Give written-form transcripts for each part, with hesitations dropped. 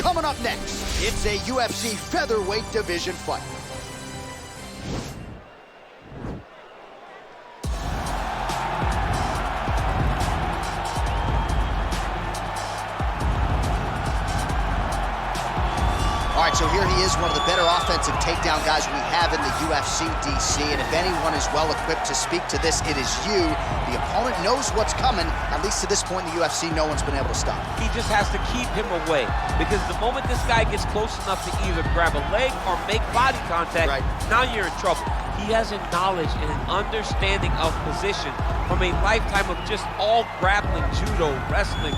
Coming up next, it's a UFC featherweight division fight. All right, so here he is, one of the better offensive takedown guys we have in the UFC, DC. And if anyone is well-equipped to speak to this, it is you. The opponent knows what's coming. At least to this point in the UFC, no one's been able to stop him. He just has to keep him away, because the moment this guy gets close enough to either grab a leg or make body contact, now you're in trouble. He has a knowledge and an understanding of position from a lifetime of just all grappling, judo, wrestling,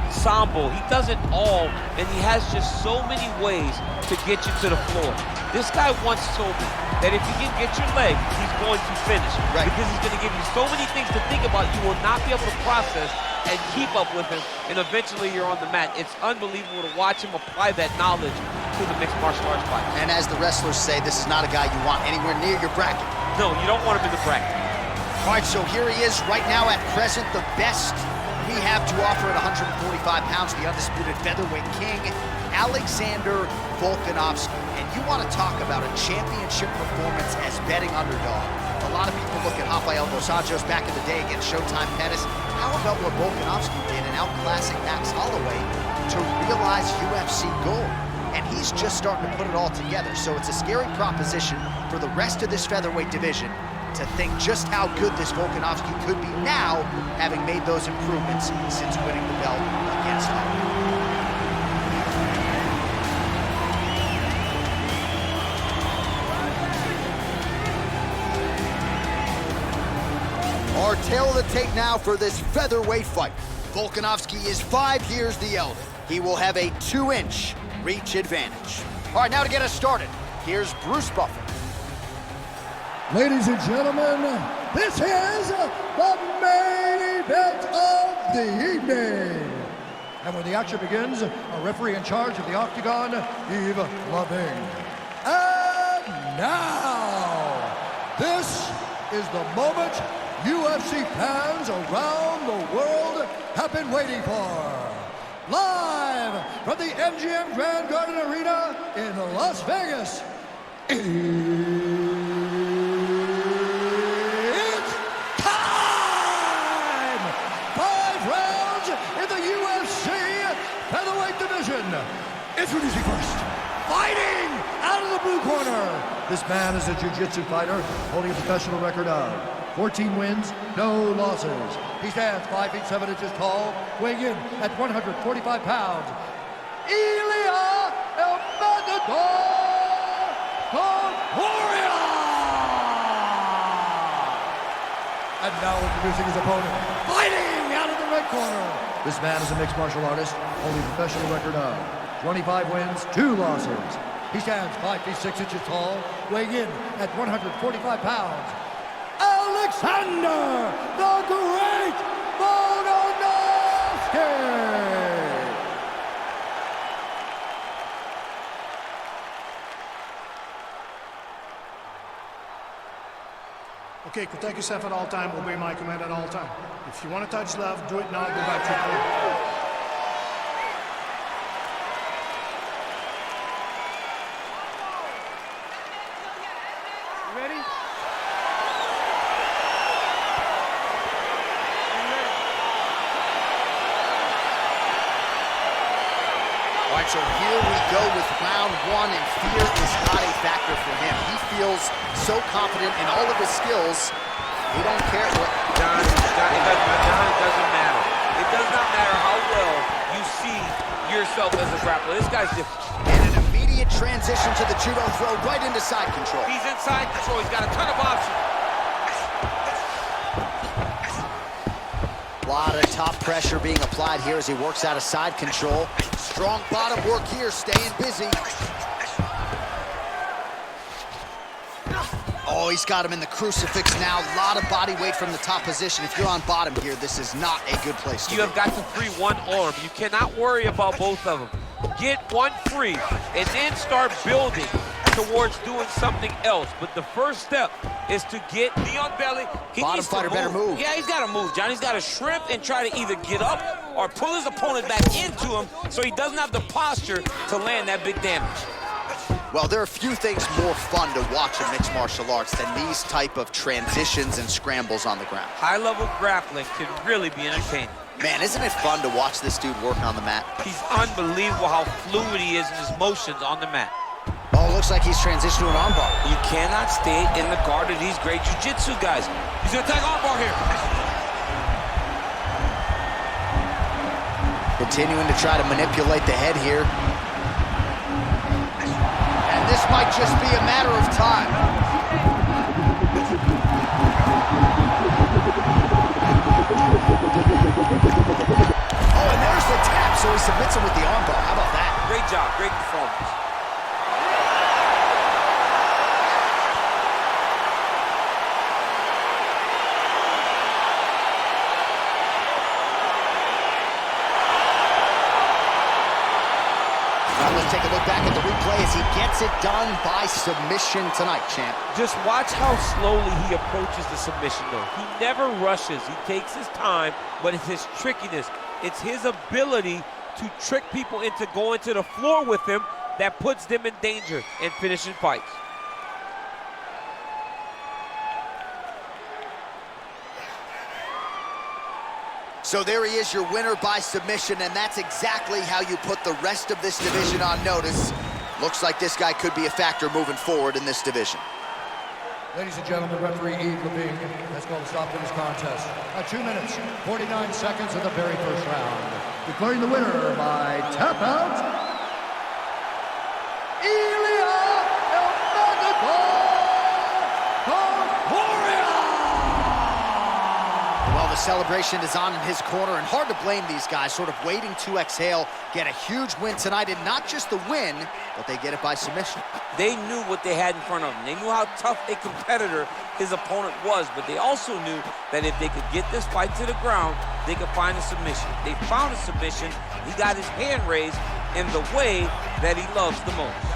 sambo. He does it all, and he has just so many ways to get you to the floor. This guy once told me that if you can get your leg, he's going to finish. Because he's going to give you so many things to think about, you will not be able to process and keep up with him, and eventually you're on the mat. It's unbelievable to watch him apply that knowledge to the mixed martial arts fight. And as the wrestlers say, this is not a guy you want anywhere near your bracket. No, you don't want him in the bracket. All right, so here he is right now at present, the best we have to offer at 145 pounds, the undisputed featherweight king, Alexander Volkanovski. And you want to talk about a championship performance as betting underdog. A lot of people look at Rafael dos Anjos back in the day against Showtime Pettis. How about what Volkanovski did in outclassing Max Holloway to realize UFC gold? And he's just starting to put it all together. So it's a scary proposition for the rest of this featherweight division to think just how good this Volkanovski could be now, having made those improvements since winning the belt against Holloway. Our tale of the tape now for this featherweight fight. Volkanovski is 5 years the elder. He will have a 2-inch reach advantage. All right, now to get us started, here's Bruce Buffer. Ladies and gentlemen, this is the main event of the evening. And when the action begins, a referee in charge of the Octagon, Yves Lavigne. And now, this is the moment UFC fans around the world have been waiting for. Live from the MGM Grand Garden Arena in Las Vegas. Introducing first, fighting out of the blue corner. This man is a jiu-jitsu fighter holding a professional record of 14 wins, no losses. He stands 5 feet 7 inches tall, weighing in at 145 pounds. Ilia Topuria! And now introducing his opponent, fighting out of the red corner. This man is a mixed martial artist holding a professional record of 25 wins, 2 losses. He stands 5 feet 6 inches tall, weighing in at 145 pounds. Alexander the Great Volkanovski! Okay, protect yourself at all time, obey my command at all time. If you want to touch left, do it now, go back to your corner. So here we go with round 1, and fear is not a factor for him. He feels so confident in all of his skills, he don't care what... John, it doesn't matter. It does not matter how well you see yourself as a grappler. This guy's different. And an immediate transition to the judo throw right into side control. He's in side control. He's got a ton of options. A lot of top pressure being applied here as he works out of side control. Strong bottom work here, staying busy. Oh, he's got him in the crucifix now. A lot of body weight from the top position. If you're on bottom here, this is not a good place to be. You have got to free one arm. You cannot worry about both of them. Get one free, and then start building towards doing something else. But the first step is to get knee on belly. Bottom fighter better move. Yeah, he's got to move, John. He's got to shrimp and try to either get up or pull his opponent back into him so he doesn't have the posture to land that big damage. Well, there are few things more fun to watch in mixed martial arts than these type of transitions and scrambles on the ground. High-level grappling can really be entertaining. Man, isn't it fun to watch this dude work on the mat? He's unbelievable how fluid he is in his motions on the mat. Oh, looks like he's transitioned to an armbar. You cannot stay in the guard of these great jiu-jitsu guys. He's gonna attack armbar here. Continuing to try to manipulate the head here. And this might just be a matter of time. Oh, and there's the tap, so he submits him with the armbar. How about that? Great job, great performance. Let's take a look back at the replay as he gets it done by submission tonight, champ. Just watch how slowly he approaches the submission, though. He never rushes. He takes his time, but it's his trickiness. It's his ability to trick people into going to the floor with him that puts them in danger and finishing fights. So there he is, your winner by submission, and that's exactly how you put the rest of this division on notice. Looks like this guy could be a factor moving forward in this division. Ladies and gentlemen, referee Ilia Topuria has called a stop to this contest at 2 minutes, 49 seconds of the very first round. Declaring the winner by tap out, Ilia Topuria! Well, the celebration is on in his corner, and hard to blame these guys, sort of waiting to exhale, get a huge win tonight, and not just the win, but they get it by submission. They knew what they had in front of them. They knew how tough a competitor his opponent was, but they also knew that if they could get this fight to the ground, they could find a submission. They found a submission. He got his hand raised in the way that he loves the most.